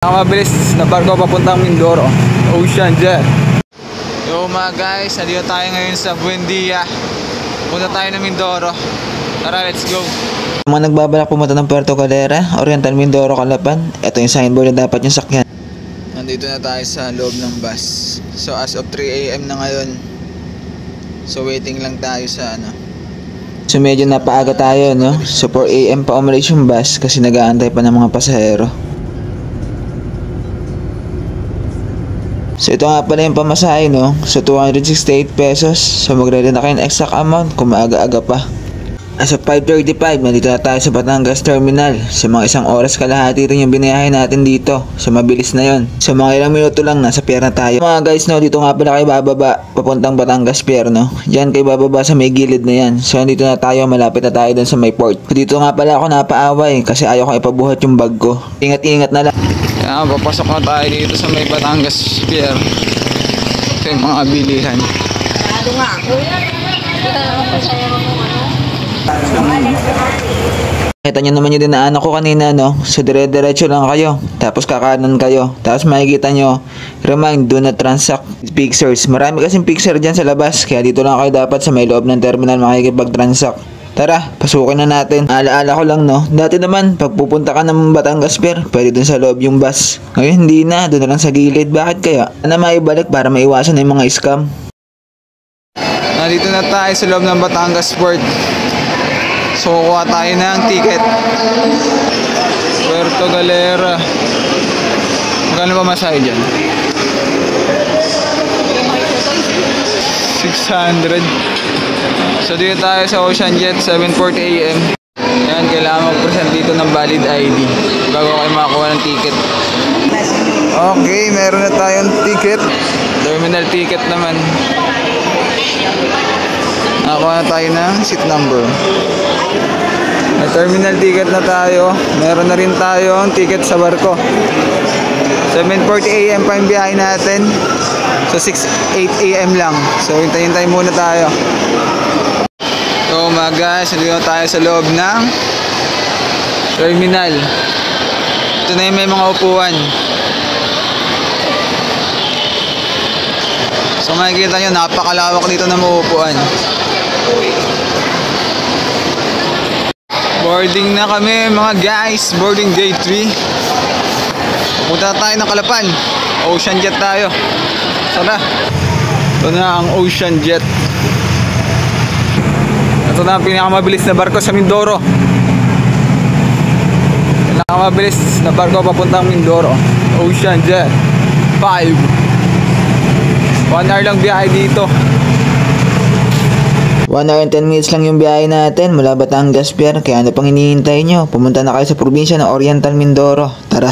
Mabilis na barko papuntang Mindoro, Ocean Jet. Yo mga guys, nandito tayo ngayon sa Buendia. Punta tayo ng Mindoro. Tara, let's go. Mga nagbabalak pumunta ng Puerto Galera, Oriental Mindoro, Calapan, ito yung signboard na dapat yung sakyan. Nandito na tayo sa loob ng bus. So as of 3 AM na ngayon. So waiting lang tayo sa So medyo napaaga tayo, no? So 4 AM pa umalis yung bus kasi nag-aantay pa ng mga pasahero. So ito nga pala yung pamasahe, no? So 268 pesos. So magre-ready na kayo ng exact amount kung maaga-aga pa. As of 5:35, nandito na tayo sa Batangas Terminal. So mga isang oras kalahati rin yung binayahin natin dito. So mabilis na yon. So mga ilang minuto lang, nasa pier na tayo. Mga guys, no, dito nga pala kayo bababa papuntang Batangas Pier, no? Diyan kayo bababa sa may gilid na yan. So nandito na tayo, malapit na tayo dun sa may port. So, dito nga pala ako napaaway kasi ayaw ko ipabuhat yung bag ko. Ingat-ingat na lang. Kaya papasok na tayo dito sa may Batangas Pier. Ito yung mga bilihan. Kita nyo naman yung dinaanan ko kanina, no? So dire-diretso lang kayo, tapos kakanan kayo, tapos makikita nyo, remind, do not transact pictures. Marami kasing picture dyan sa labas, kaya dito lang kayo dapat sa may loob ng terminal makikipag-transact. Tara, pasukin na natin. Alaala ko lang, no? Dati naman, pag pupunta ka ng Batangas Pier, pwede dun sa loob yung bus. Ngayon hindi na, dun na lang sa gilid. Bakit kaya? Na maibalik para maiwasan na yung mga scam. Nandito na tayo sa loob ng Batangas Port. So kukuha tayo ng ticket. Puerto Galera. Magkano ba masahe dyan? 600. So dito tayo sa Ocean Jet, 7:40 AM. Yan, kailangan mag-present dito ng valid ID bago kayo makakuha ng ticket. Okay, meron na tayong ticket. Terminal ticket naman. Nakakuha na tayo ng seat number. May terminal ticket na tayo. Meron na rin tayong ticket sa barko. 7:40 AM pa yung biyahe natin. So 8 AM lang. So hintay-hintay muna tayo. So mga guys, nandito tayo sa loob ng terminal. Ito na yung may mga upuan. So makikita nyo, napakalawak dito na mauupuan. Boarding na kami mga guys. Boarding day 3. Punta tayo ng Calapan. Ocean Jet tayo. Tara. Ito na ang Ocean Jet. Ito na ang pinakamabilis na barko sa Mindoro. Pinakamabilis na barko papuntang Mindoro, Ocean Jet 5. 1 hour lang biyahe dito. 1 hour and 10 minutes lang yung biyahe natin mula Batangas Pier. Kaya ano pang hinihintay nyo? Pumunta na kayo sa probinsya ng Oriental Mindoro. Tara.